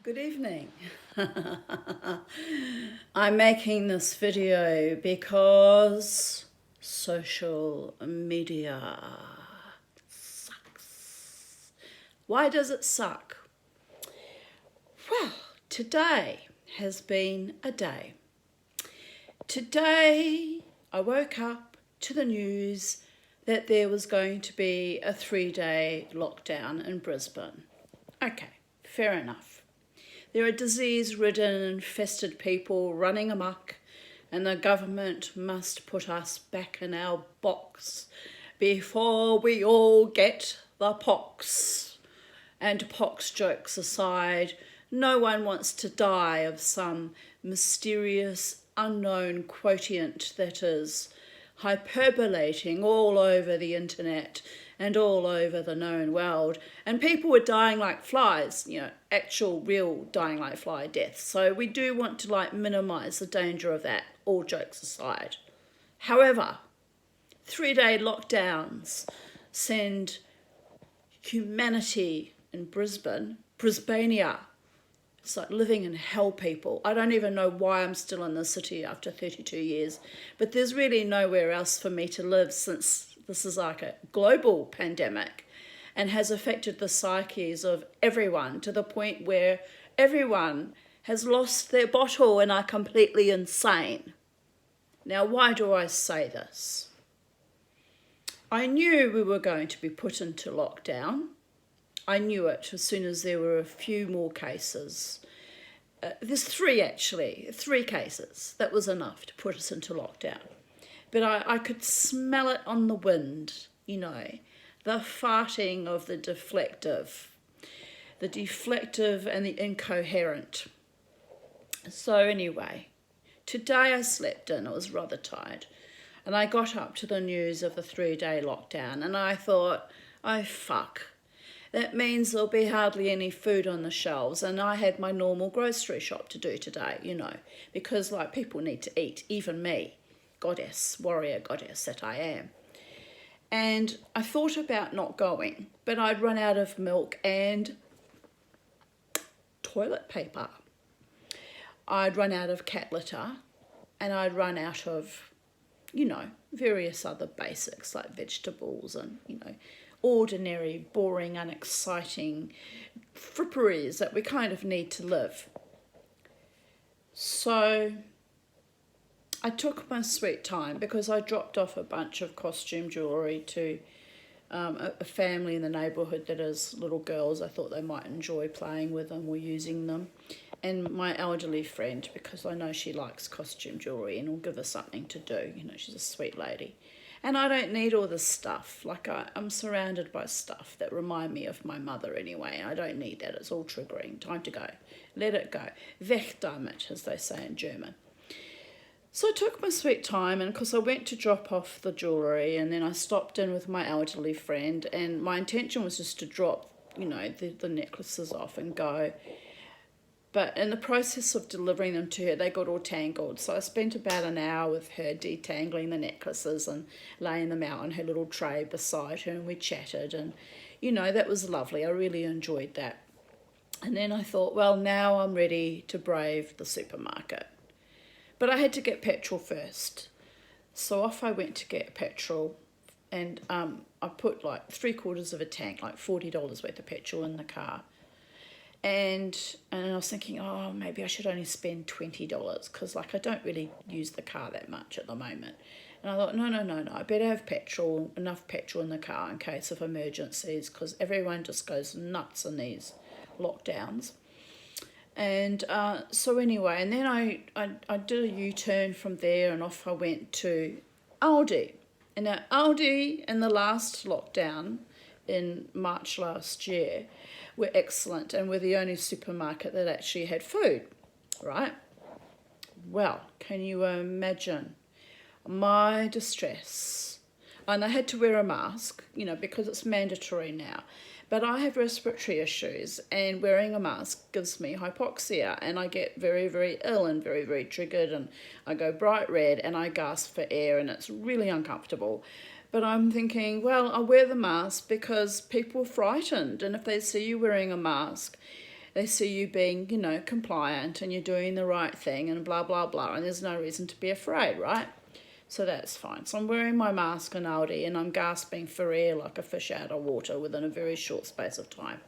Good evening. I'm making this video because social media sucks. Why does it suck? Well, today has been a day. Today I woke up to the news that there was going to be a 3-day lockdown in Brisbane. Okay, fair enough. There are disease-ridden, infested people running amok, and the government must put us back in our box before we all get the pox. And pox jokes aside, no one wants to die of some mysterious, unknown quotient that is hyperbolating all over the internet and all over the known world. And people were dying like flies, actual, real dying like fly deaths. So we do want to minimise the danger of that, all jokes aside. However, 3-day lockdowns send humanity in Brisbania. It's like living in hell, people. I don't even know why I'm still in the city after 32 years, but there's really nowhere else for me to live since this is like a global pandemic and has affected the psyches of everyone to the point where everyone has lost their bottle and are completely insane. Now, why do I say this? I knew we were going to be put into lockdown. I knew it as soon as there were a few more cases. There's three cases. That was enough to put us into lockdown. But I could smell it on the wind, the farting of the deflective and the incoherent. So anyway, today I slept in. I was rather tired. And I got up to the news of the 3-day lockdown and I thought, oh fuck. That means there'll be hardly any food on the shelves, and I had my normal grocery shop to do today, because people need to eat, even me, warrior goddess that I am. And I thought about not going, but I'd run out of milk and toilet paper. I'd run out of cat litter, and I'd run out of, various other basics like vegetables and, ordinary, boring, unexciting fripperies that we kind of need to live. So I took my sweet time because I dropped off a bunch of costume jewellery to a family in the neighbourhood that is little girls. I thought they might enjoy playing with them or using them. And my elderly friend, because I know she likes costume jewellery and will give her something to do. She's a sweet lady. And I don't need all this stuff. I'm surrounded by stuff that remind me of my mother anyway. I don't need that. It's all triggering. Time to go. Let it go. Weg damit, as they say in German. So I took my sweet time, and because I went to drop off the jewellery, and then I stopped in with my elderly friend, and my intention was just to drop, the necklaces off and go. But in the process of delivering them to her, they got all tangled. So I spent about an hour with her detangling the necklaces and laying them out on her little tray beside her, and we chatted. And, that was lovely. I really enjoyed that. And then I thought, well, now I'm ready to brave the supermarket. But I had to get petrol first. So off I went to get petrol. And I put 3/4 of a tank, $40 worth of petrol in the car. And I was thinking, oh, maybe I should only spend $20 because I don't really use the car that much at the moment. And I thought, no, I better have enough petrol in the car in case of emergencies, because everyone just goes nuts in these lockdowns. And so anyway, and then I did a U-turn from there, and off I went to Aldi. And now Aldi in the last lockdown in March last year were excellent and were the only supermarket that actually had food, right? Well, can you imagine my distress? And I had to wear a mask, because it's mandatory now. But I have respiratory issues, and wearing a mask gives me hypoxia, and I get very, very ill and very, very triggered, and I go bright red and I gasp for air, and it's really uncomfortable. But I'm thinking, well, I'll wear the mask because people are frightened, and if they see you wearing a mask, They see you being, compliant and you're doing the right thing and blah, blah, blah, and there's no reason to be afraid, right? So that's fine. So I'm wearing my mask in Aldi and I'm gasping for air like a fish out of water within a very short space of time.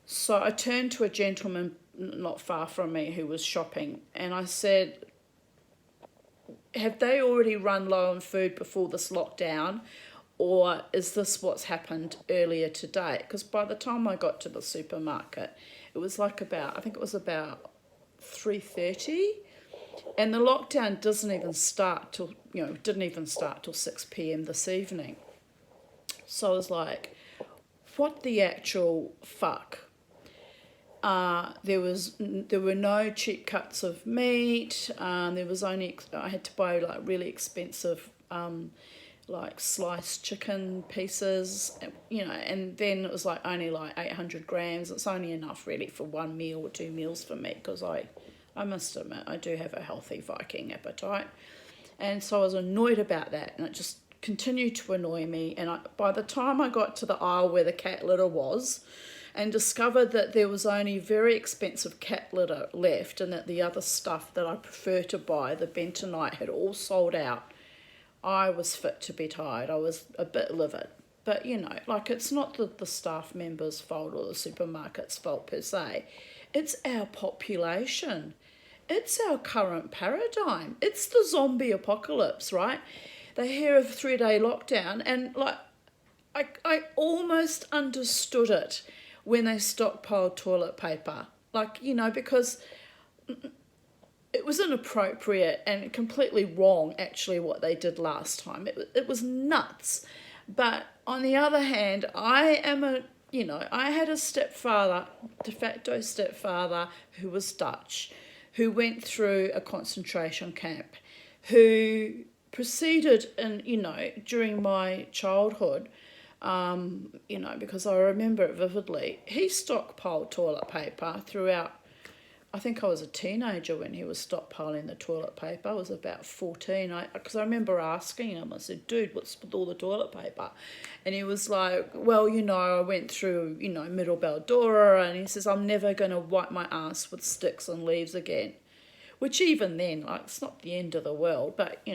So I turned to a gentleman not far from me who was shopping and I said, have they already run low on food before this lockdown, or is this what's happened earlier today? Because by the time I got to the supermarket, it was like about 3:30, and the lockdown didn't even start till 6 p.m. this evening. So I was like, what the actual fuck? There were no cheap cuts of meat. There was only, I had to buy like really expensive like sliced chicken pieces, and then it was like only like 800 grams. It's only enough really for one meal or 2 meals for me, because I must admit I do have a healthy Viking appetite. And so I was annoyed about that, and it just continued to annoy me. And by the time I got to the aisle where the cat litter was, and discovered that there was only very expensive cat litter left, and that the other stuff that I prefer to buy, the bentonite, had all sold out, I was fit to be tied. I was a bit livid. But, it's not the staff members' fault or the supermarket's fault per se. It's our population. It's our current paradigm. It's the zombie apocalypse, right? They hear of a 3-day lockdown, and I almost understood it when they stockpiled toilet paper. Because it was inappropriate and completely wrong, actually, what they did last time. It was nuts. But on the other hand, I had a stepfather, de facto stepfather, who was Dutch, who went through a concentration camp, who proceeded during my childhood, because I remember it vividly, he stockpiled toilet paper throughout. I think I was a teenager when he was stockpiling the toilet paper. I was about 14, because I remember asking him, I said, dude, what's with all the toilet paper? And he was like, well, I went through, Middle Baldora, and he says, I'm never going to wipe my ass with sticks and leaves again. Which even then, it's not the end of the world, but,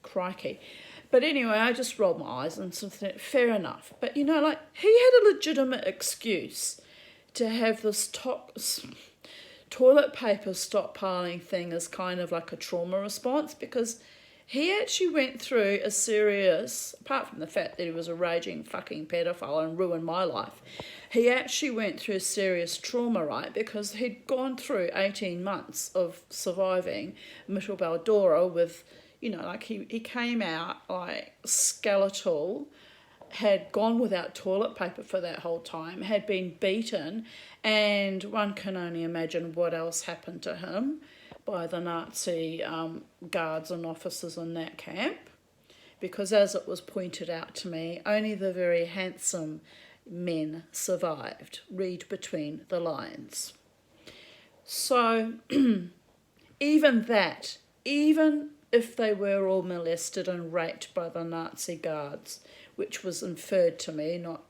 crikey. But anyway, I just rolled my eyes and sort of thought, fair enough. But, he had a legitimate excuse to have this toilet paper stockpiling thing as kind of like a trauma response, because he actually went through a serious, apart from the fact that he was a raging fucking pedophile and ruined my life, he actually went through serious trauma, right? Because he'd gone through 18 months of surviving Middle Baldora with, he came out like skeletal, had gone without toilet paper for that whole time, had been beaten, and one can only imagine what else happened to him by the Nazi guards and officers in that camp, because as it was pointed out to me, only the very handsome men survived. Read between the lines. So even if they were all molested and raped by the Nazi guards, which was inferred to me, not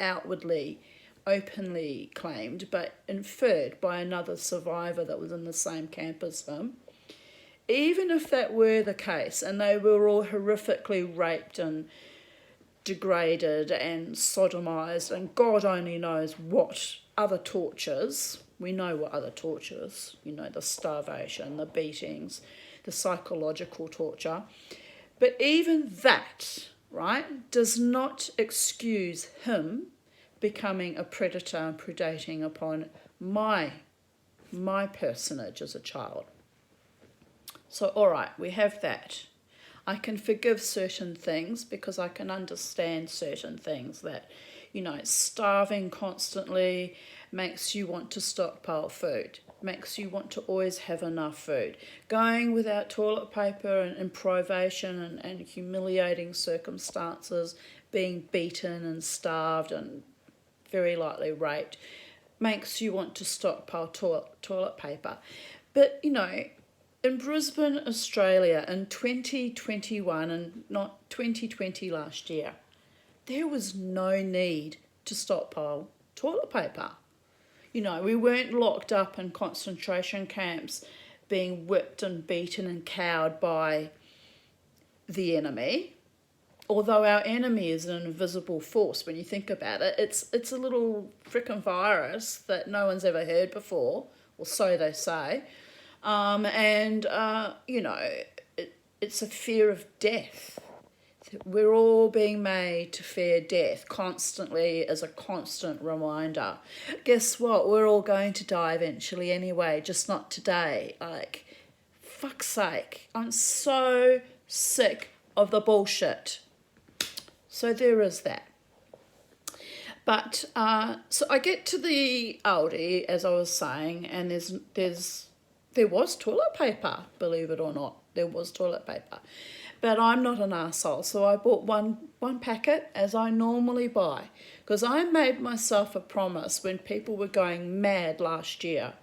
outwardly, openly claimed, but inferred by another survivor that was in the same camp as him. Even if that were the case, and they were all horrifically raped and degraded and sodomized, and God only knows what other tortures, we know what other tortures, the starvation, the beatings, the psychological torture, but even that, right, does not excuse him becoming a predator and predating upon my personage as a child. So, all right, we have that. I can forgive certain things because I can understand certain things that, starving constantly makes you want to stockpile food, makes you want to always have enough food. Going without toilet paper and in privation and humiliating circumstances, being beaten and starved and very likely raped, makes you want to stockpile toilet paper. But, in Brisbane, Australia, in 2021 and not 2020 last year, there was no need to stockpile toilet paper. You know, we weren't locked up in concentration camps being whipped and beaten and cowed by the enemy. Although our enemy is an invisible force, when you think about it, it's a little frickin' virus that no one's ever heard before, or so they say. You know, it's a fear of death. We're all being made to fear death constantly as a constant reminder. Guess what? We're all going to die eventually anyway, just not today. Like, fuck's sake. I'm so sick of the bullshit. So there is that. But so I get to the Aldi, as I was saying, and there was toilet paper, believe it or not. There was toilet paper. But I'm not an arsehole, so I bought one packet, as I normally buy, because I made myself a promise when people were going mad last year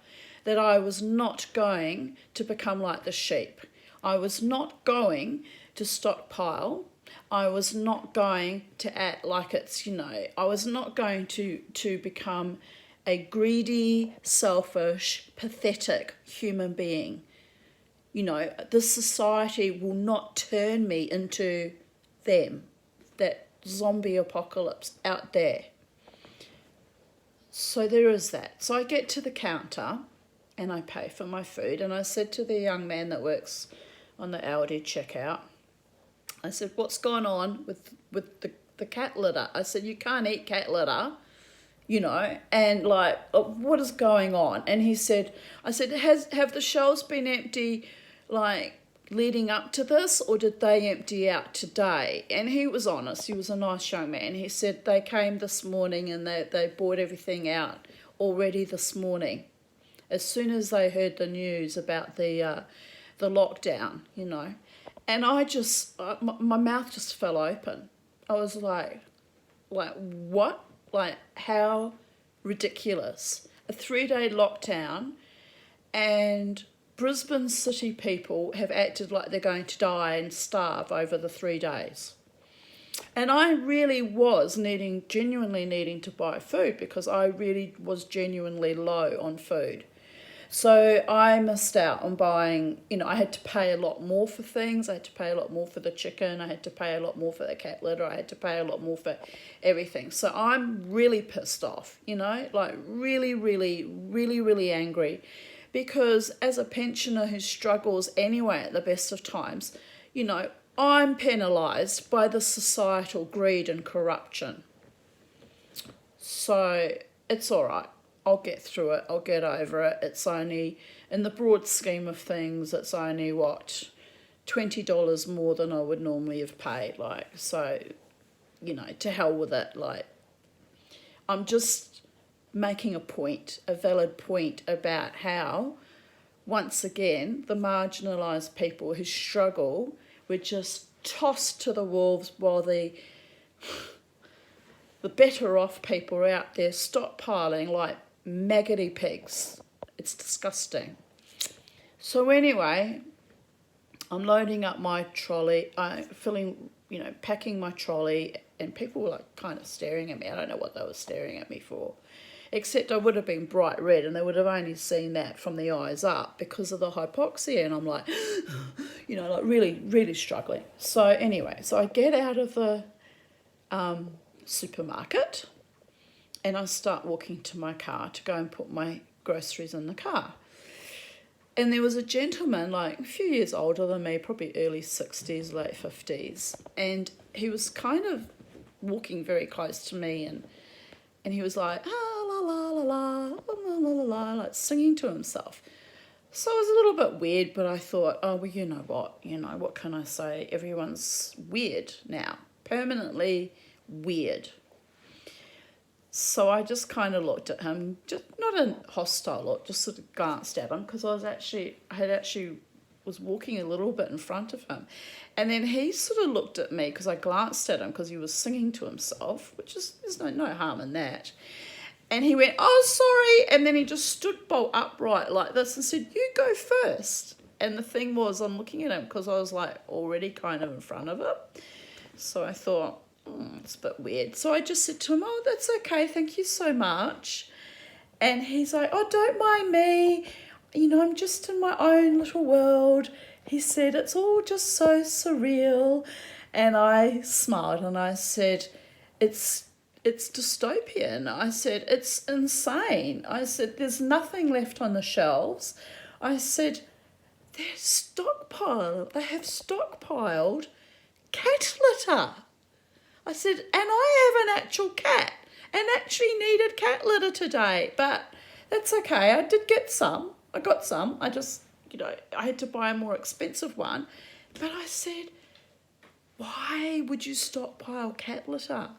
that I was not going to become like the sheep. I was not going to stockpile. I was not going to act like it's, you know, I was not going to become a greedy, selfish, pathetic human being. You know, this society will not turn me into them, that zombie apocalypse out there. So there is that. So I get to the counter and I pay for my food, and I said to the young man that works on the Aldi checkout, I said, what's going on with the cat litter? I said, you can't eat cat litter, you know, and like, what is going on? And he said, I said, have the shelves been empty, like, leading up to this, or did they empty out today? And he was honest. He was a nice young man. He said they came this morning and they bought everything out already this morning, as soon as they heard the news about the lockdown, you know. And I just, my mouth just fell open. I was like, what? Like, how ridiculous. A 3-day lockdown, and Brisbane city people have acted like they're going to die and starve over the 3 days. And I really was genuinely needing to buy food, because I really was genuinely low on food. So I missed out on buying, you know, I had to pay a lot more for things. I had to pay a lot more for the chicken. I had to pay a lot more for the cat litter. I had to pay a lot more for everything. So I'm really pissed off, you know, like really, really, really, really angry. Because as a pensioner who struggles anyway at the best of times, you know, I'm penalised by the societal greed and corruption. So it's all right. I'll get through it. I'll get over it. It's only, in the broad scheme of things, it's only, $20 more than I would normally have paid. Like, so, you know, to hell with it. Like, I'm just making a point, a valid point about how, once again, the marginalised people who struggle were just tossed to the wolves while the better off people are out there stockpiling like maggoty pigs. It's disgusting. So anyway, I'm loading up my trolley, packing my trolley, and people were like kind of staring at me. I don't know what they were staring at me for, except I would have been bright red and they would have only seen that from the eyes up because of the hypoxia, and I'm like, you know, like really, really struggling. So anyway, so I get out of the supermarket and I start walking to my car to go and put my groceries in the car. And there was a gentleman, like a few years older than me, probably early 60s, late 50s, and he was kind of walking very close to me, and he was like, ah, la, la, la, la, la, la, la, la, like singing to himself. So it was a little bit weird, but I thought, oh, well, you know what can I say? Everyone's weird now, permanently weird. So I just kind of looked at him, just not a hostile look, just sort of glanced at him, because I was walking a little bit in front of him. And then he sort of looked at me because I glanced at him because he was singing to himself, which is, there's no harm in that. And he went, oh, sorry. And then he just stood bolt upright like this and said, you go first. And the thing was, I'm looking at him because I was like already kind of in front of him. So I thought, it's a bit weird. So I just said to him, oh, that's okay, thank you so much. And he's like, oh, don't mind me. I'm just in my own little world. He said, it's all just so surreal. And I smiled and I said, it's dystopian. I said, it's insane. I said, there's nothing left on the shelves. I said, they have stockpiled cat litter. I said, and I have an actual cat and actually needed cat litter today, but that's okay. I did get some. I got some. I just, I had to buy a more expensive one. But I said, why would you stockpile cat litter?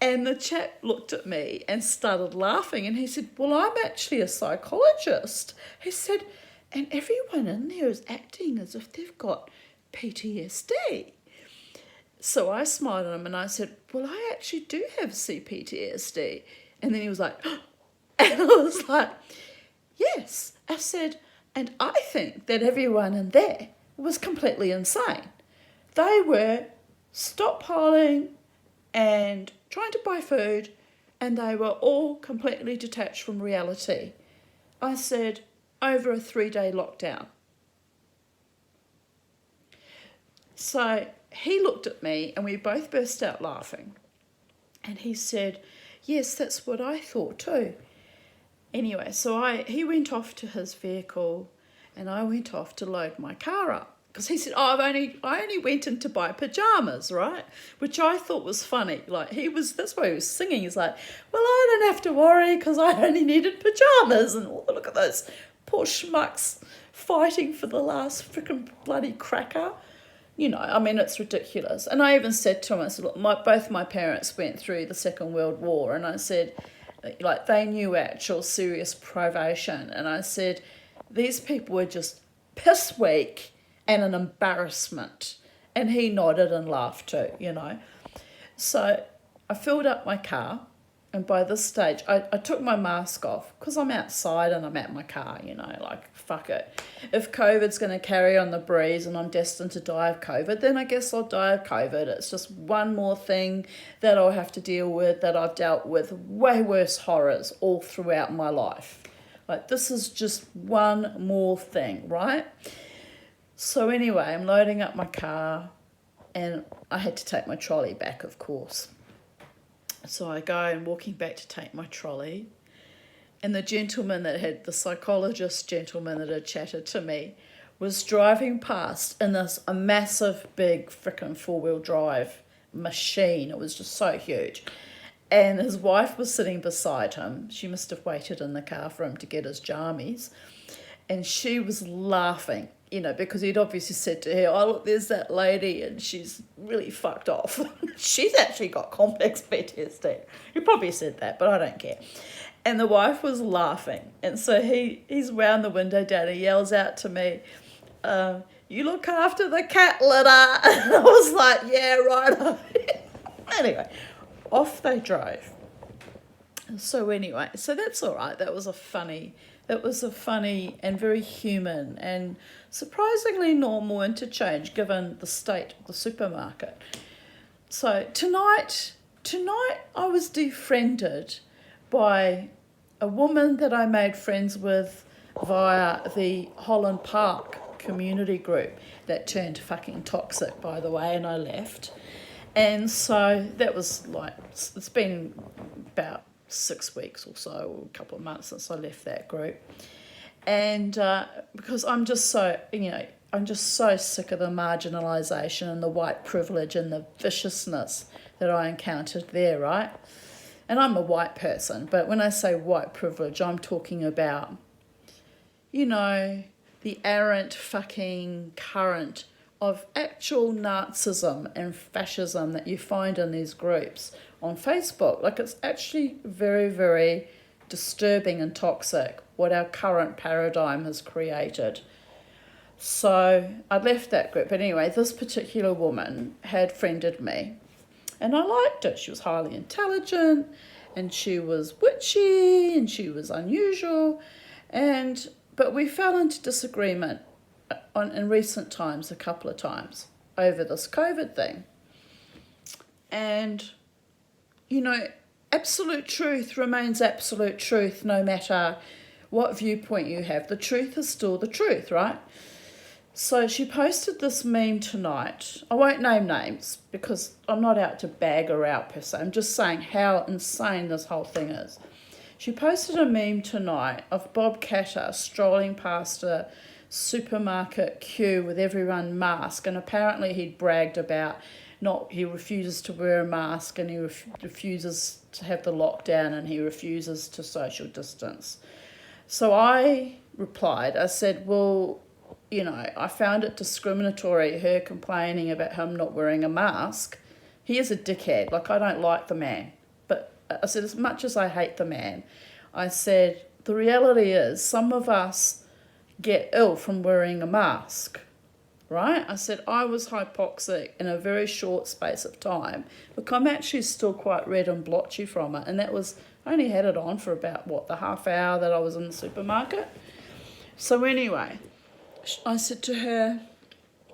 And the chap looked at me and started laughing, and he said, well, I'm actually a psychologist. He said, and everyone in there is acting as if they've got PTSD. So I smiled at him and I said, well, I actually do have CPTSD. And then he was like, and I was like, yes. I said, and I think that everyone in there was completely insane. They were stockpiling and trying to buy food, and they were all completely detached from reality. I said, over a 3-day lockdown. So he looked at me and we both burst out laughing. And he said, yes, that's what I thought too. Anyway, so he went off to his vehicle and I went off to load my car up. Because he said, oh, I only went in to buy pyjamas, right? Which I thought was funny. Like, that's why he was singing. He's like, well, I don't have to worry because I only needed pyjamas. And look at those poor schmucks fighting for the last freaking bloody cracker. It's ridiculous. And I even said to him, I said, look, both my parents went through the Second World War. And I said, they knew actual serious privation. And I said, these people were just piss weak and an embarrassment. And he nodded and laughed too, So I filled up my car, and by this stage, I took my mask off because I'm outside and I'm at my car, fuck it. If COVID's going to carry on the breeze and I'm destined to die of COVID, then I guess I'll die of COVID. It's just one more thing that I'll have to deal with, that I've dealt with way worse horrors all throughout my life. This is just one more thing, right? So anyway, I'm loading up my car and I had to take my trolley back, of course. So I go and walking back to take my trolley, and the psychologist gentleman that had chatted to me was driving past in a massive, big frickin' 4-wheel drive machine. It was just so huge. And his wife was sitting beside him. She must have waited in the car for him to get his jammies. And she was laughing, because he'd obviously said to her, oh, look, there's that lady and she's really fucked off. She's actually got complex PTSD. He probably said that, but I don't care. And the wife was laughing. And so he's wound the window down and yells out to me, you look after the cat litter. And I was like, yeah, right. Anyway, off they drove. So anyway, so that's all right. That was a funny and very human and surprisingly normal interchange given the state of the supermarket. So tonight I was defriended by a woman that I made friends with via the Holland Park community group that turned fucking toxic, by the way, and I left. And so that was it's been about 6 weeks or so, or a couple of months since I left that group. And because I'm just so sick of the marginalisation and the white privilege and the viciousness that I encountered there, right? And I'm a white person, but when I say white privilege, I'm talking about, the errant fucking current of actual Nazism and fascism that you find in these groups on Facebook. It's actually very, very disturbing and toxic what our current paradigm has created. So I left that group. But anyway, this particular woman had friended me and I liked it. She was highly intelligent and she was witchy and she was unusual. But we fell into disagreement in recent times a couple of times over this COVID thing. And, you know, absolute truth remains absolute truth no matter what viewpoint you have. The truth is still the truth, right? So she posted this meme tonight. I won't name names because I'm not out to bag her out per se. I'm just saying how insane this whole thing is. She posted a meme tonight of Bob Catter strolling past a supermarket queue with everyone masked, and apparently he'd bragged about he refuses to wear a mask, and he refuses to have the lockdown, and he refuses to social distance. So I replied, I said, well, you know, I found it discriminatory, her complaining about him not wearing a mask. He is a dickhead. Like, I don't like the man. But I said, as much as I hate the man, I said, the reality is some of us get ill from wearing a mask, right? I said, I was hypoxic in a very short space of time. Look, I'm actually still quite red and blotchy from it. And that was, I only had it on for about, the half hour that I was in the supermarket. So anyway, I said to her,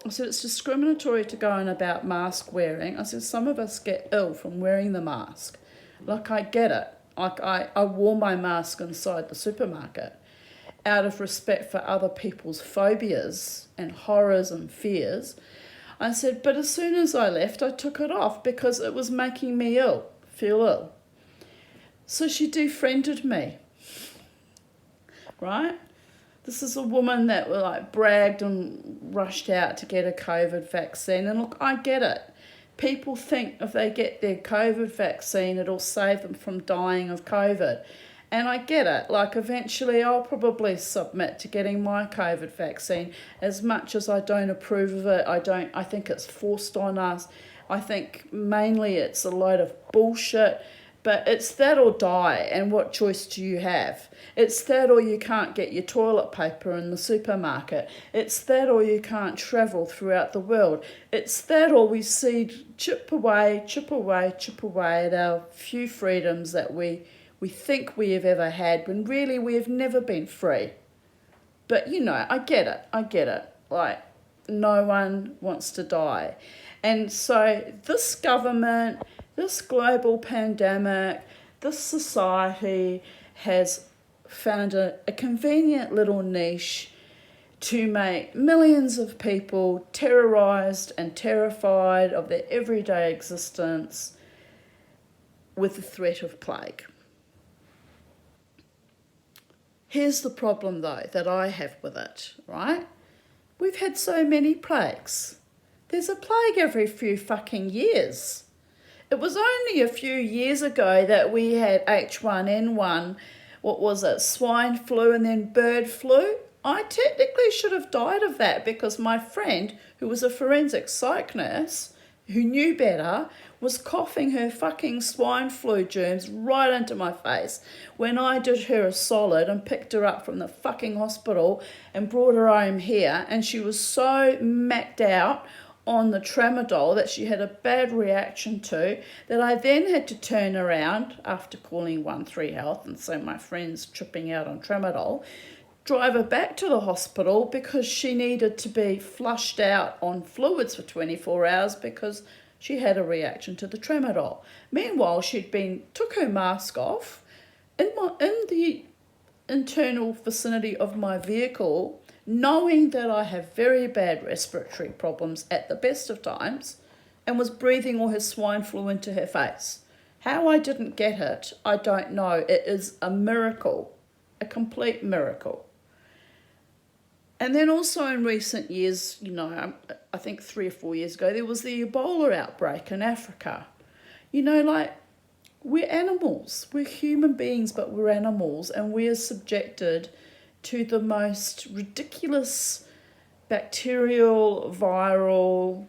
it's discriminatory to go on about mask wearing. I said, some of us get ill from wearing the mask. Like, I get it. Like, I wore my mask inside the supermarket out of respect for other people's phobias and horrors and fears. I said, but as soon as I left, I took it off because it was making me feel ill. So she defriended me, right? This is a woman that bragged and rushed out to get a COVID vaccine. And look, I get it. People think if they get their COVID vaccine, it'll save them from dying of COVID. And I get it. Like, eventually I'll probably submit to getting my COVID vaccine, as much as I don't approve of it. I think it's forced on us. I think mainly it's a load of bullshit. But it's that or die, and what choice do you have? It's that or you can't get your toilet paper in the supermarket. It's that or you can't travel throughout the world. It's that or we see chip away at our few freedoms that we think we have ever had, when really we have never been free. But, you know, I get it. Like, no one wants to die. And so this government, this global pandemic, this society has found a convenient little niche to make millions of people terrorised and terrified of their everyday existence with the threat of plague. Here's the problem, though, that I have with it, right? We've had so many plagues. There's a plague every few fucking years. It was only a few years ago that we had H1N1, swine flu and then bird flu. I technically should have died of that because my friend, who was a forensic psych nurse, who knew better, was coughing her fucking swine flu germs right into my face when I did her a solid and picked her up from the fucking hospital and brought her home here, and she was so macked out on the tramadol that she had a bad reaction to, that I then had to turn around after calling 13 Health and say my friend's tripping out on tramadol, drive her back to the hospital because she needed to be flushed out on fluids for 24 hours because she had a reaction to the tramadol. Meanwhile, took her mask off in the internal vicinity of my vehicle, knowing that I have very bad respiratory problems at the best of times, and was breathing all her swine flu into her face. How I didn't get it, I don't know. It is a miracle, a complete miracle. And then also in recent years, you know, I think 3 or 4 years ago, there was the Ebola outbreak in Africa. You know, like, we're animals. We're human beings, but we're animals, and we are subjected to the most ridiculous bacterial, viral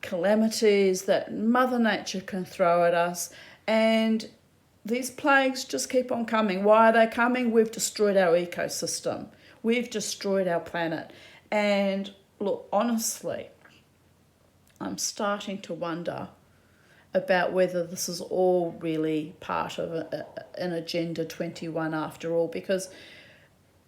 calamities that Mother Nature can throw at us. And these plagues just keep on coming. Why are they coming? We've destroyed our ecosystem. We've destroyed our planet. And look, honestly, I'm starting to wonder about whether this is all really part of an Agenda 21 after all, because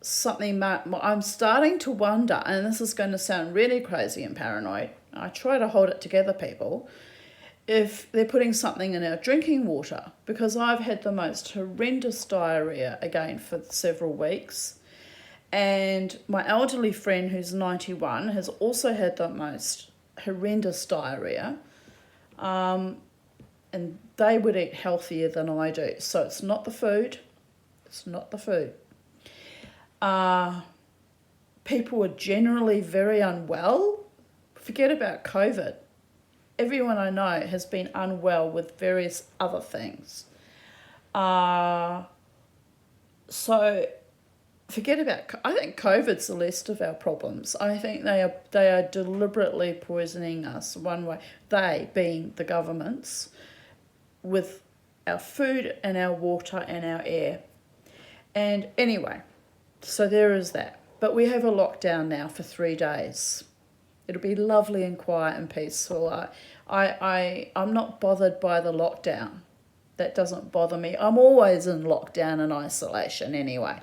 I'm starting to wonder, and this is going to sound really crazy and paranoid, I try to hold it together, people, if they're putting something in our drinking water, because I've had the most horrendous diarrhea again for several weeks. And my elderly friend who's 91 has also had the most horrendous diarrhea. And they would eat healthier than I do. So it's not the food. It's not the food. People are generally very unwell. Forget about COVID. Everyone I know has been unwell with various other things. So forget about, I think COVID's the least of our problems. I think they are deliberately poisoning us one way, they being the governments, with our food and our water and our air. And anyway, so there is that. But we have a lockdown now for 3 days. It'll be lovely and quiet and peaceful. I'm not bothered by the lockdown. That doesn't bother me. I'm always in lockdown and isolation anyway.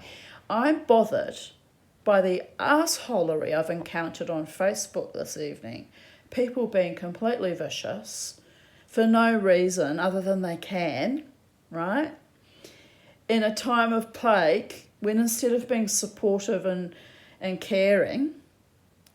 I'm bothered by the arseholery I've encountered on Facebook this evening. People being completely vicious for no reason other than they can, right? In a time of plague, when instead of being supportive and caring,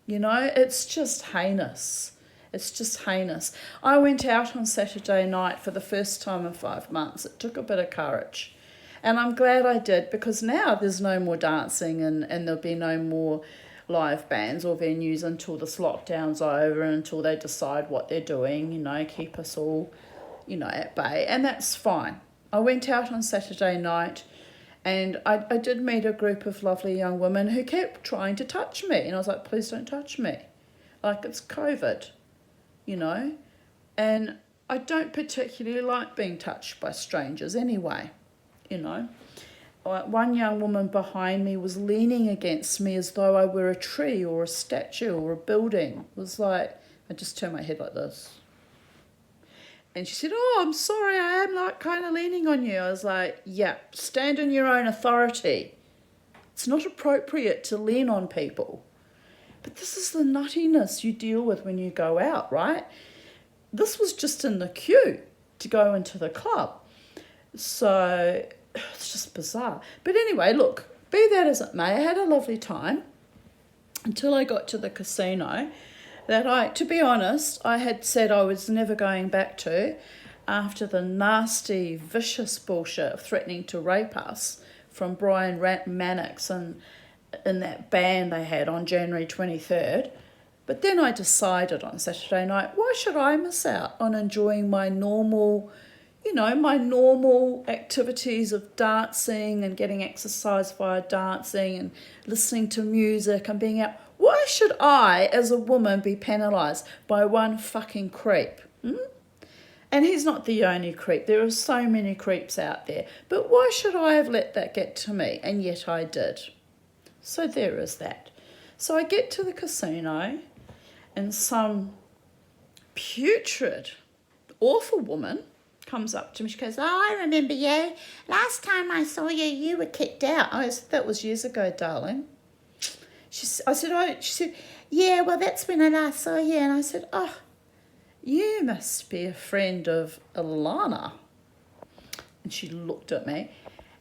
you know, it's just heinous. It's just heinous. I went out on Saturday night for the first time in 5 months. It took a bit of courage. And I'm glad I did, because now there's no more dancing and there'll be no more live bands or venues until this lockdown's over, until they decide what they're doing, you know, keep us all, you know, at bay. And that's fine. I went out on Saturday night and I did meet a group of lovely young women who kept trying to touch me. And I was like, please don't touch me. Like, it's COVID, you know. And I don't particularly like being touched by strangers anyway, you know. One young woman behind me was leaning against me as though I were a tree or a statue or a building. It was like, I just turned my head like this. And she said, oh, I'm sorry, I am like kind of leaning on you. I was like, yeah, stand in your own authority. It's not appropriate to lean on people. But this is the nuttiness you deal with when you go out, right? This was just in the queue to go into the club. So it's just bizarre. But anyway, look, be that as it may, I had a lovely time until I got to the casino that to be honest, I had said I was never going back to after the nasty, vicious bullshit of threatening to rape us from Brian Mannix and in that band they had on January 23rd. But then I decided on Saturday night, why should I miss out on enjoying my normal, you know, my normal activities of dancing and getting exercise via dancing and listening to music and being out? Why should I, as a woman, be penalised by one fucking creep? And he's not the only creep. There are so many creeps out there. But why should I have let that get to me? And yet I did. So there is that. So I get to the casino and some putrid, awful woman comes up to me. She goes, oh, I remember you. Last time I saw you, you were kicked out. That was years ago, darling. She said, yeah, well, that's when I last saw you. And I said, oh, you must be a friend of Alana. And she looked at me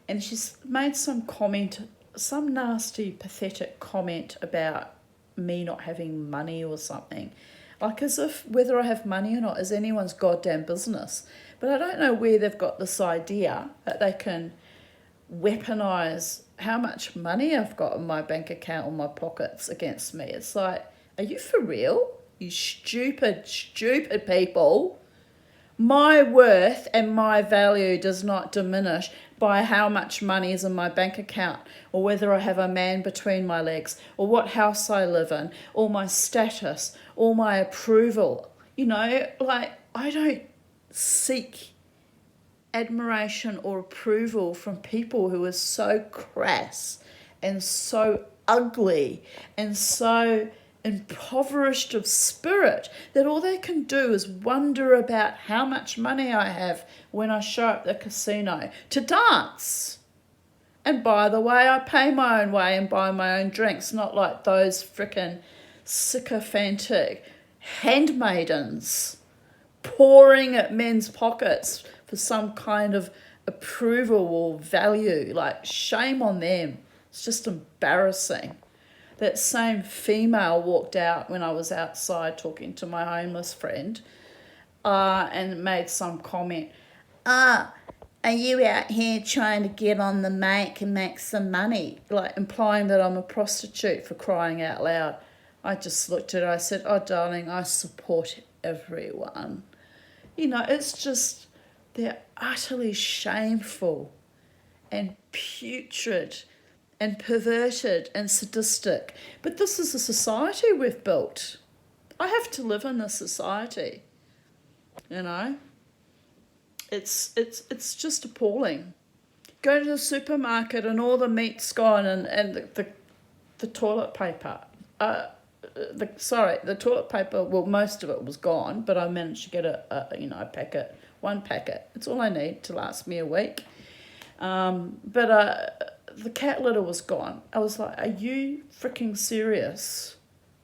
and she's made some comment, some nasty, pathetic comment about me not having money or something. Like as if whether I have money or not is anyone's goddamn business. But I don't know where they've got this idea that they can weaponise how much money I've got in my bank account or my pockets against me. It's like, are you for real? You stupid, stupid people. My worth and my value does not diminish by how much money is in my bank account or whether I have a man between my legs or what house I live in or my status or my approval. You know, like I don't seek admiration or approval from people who are so crass and so ugly and so impoverished of spirit that all they can do is wonder about how much money I have when I show up at the casino to dance. And by the way, I pay my own way and buy my own drinks, not like those frickin' sycophantic handmaidens pouring at men's pockets for some kind of approval or value. Like, shame on them. It's just embarrassing. That same female walked out when I was outside talking to my homeless friend and made some comment. Are you out here trying to get on the make and make some money? Like, implying that I'm a prostitute, for crying out loud. I just looked at her, I said, oh, darling, I support everyone. You know, it's just, they're utterly shameful and putrid and perverted and sadistic. But this is the society we've built. I have to live in this society, you know. It's just appalling. Go to the supermarket and all the meat's gone, and the toilet paper. The toilet paper. Well, most of it was gone, but I managed to get a packet, one packet. It's all I need to last me a week. But the cat litter was gone. I was like, are you freaking serious?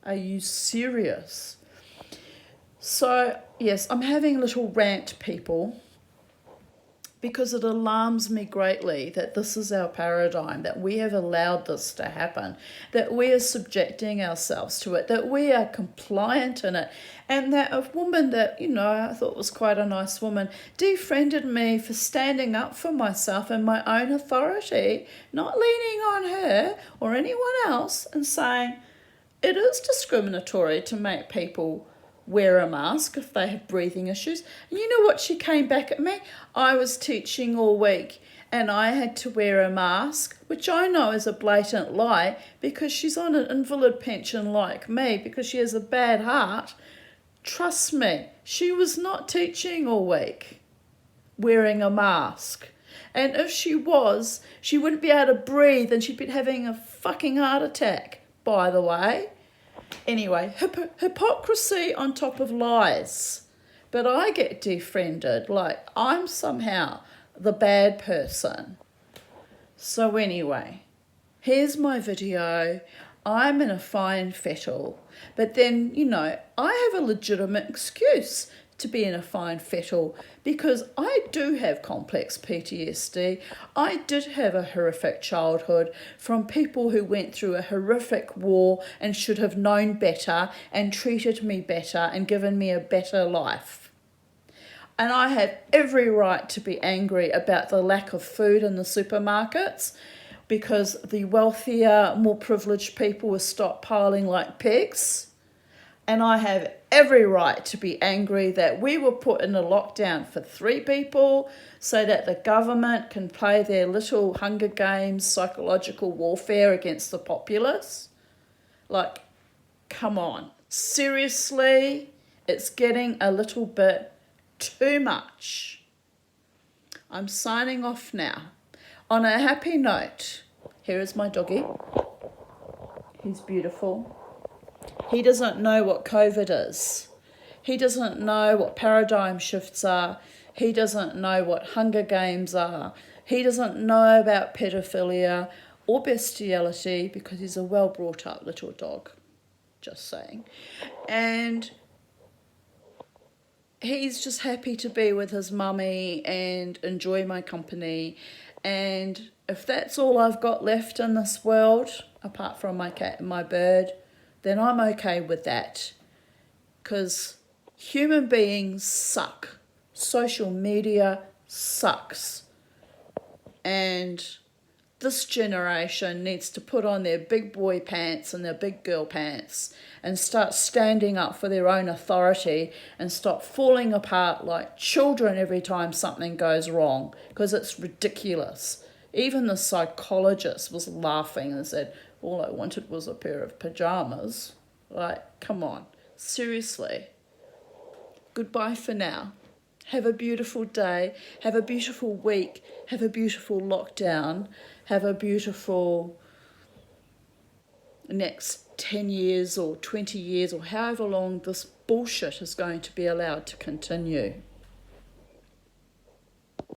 Are you serious? So yes, I'm having a little rant, people, because it alarms me greatly that this is our paradigm, that we have allowed this to happen, that we are subjecting ourselves to it, that we are compliant in it, and that a woman that, you know, I thought was quite a nice woman, defriended me for standing up for myself and my own authority, not leaning on her or anyone else and saying it is discriminatory to make people wear a mask if they have breathing issues. And you know what? She came back at me. I was teaching all week and I had to wear a mask, which I know is a blatant lie because she's on an invalid pension like me because she has a bad heart. Trust me, she was not teaching all week wearing a mask. And if she was, she wouldn't be able to breathe and she'd be having a fucking heart attack, by the way. Anyway, hypocrisy on top of lies. But I get defriended, like I'm somehow the bad person. So anyway, here's my video. I'm in a fine fettle. But then, you know, I have a legitimate excuse to be in a fine fettle because I do have complex PTSD. I did have a horrific childhood from people who went through a horrific war and should have known better and treated me better and given me a better life. And I have every right to be angry about the lack of food in the supermarkets because the wealthier, more privileged people were stockpiling like pigs. And I have every right to be angry that we were put in a lockdown for 3 people so that the government can play their little Hunger Games psychological warfare against the populace. Like, come on. Seriously, it's getting a little bit too much. I'm signing off now. On a happy note, here is my doggy. He's beautiful. He doesn't know what COVID is. He doesn't know what paradigm shifts are. He doesn't know what Hunger Games are. He doesn't know about pedophilia or bestiality because he's a well brought up little dog. Just saying. And he's just happy to be with his mummy and enjoy my company. And if that's all I've got left in this world, apart from my cat and my bird, then I'm okay with that. Because human beings suck. Social media sucks. And this generation needs to put on their big boy pants and their big girl pants and start standing up for their own authority and stop falling apart like children every time something goes wrong, because it's ridiculous. Even the psychologist was laughing and said, all I wanted was a pair of pajamas. Like, come on, seriously. Goodbye for now. Have a beautiful day. Have a beautiful week. Have a beautiful lockdown. Have a beautiful next 10 years or 20 years or however long this bullshit is going to be allowed to continue.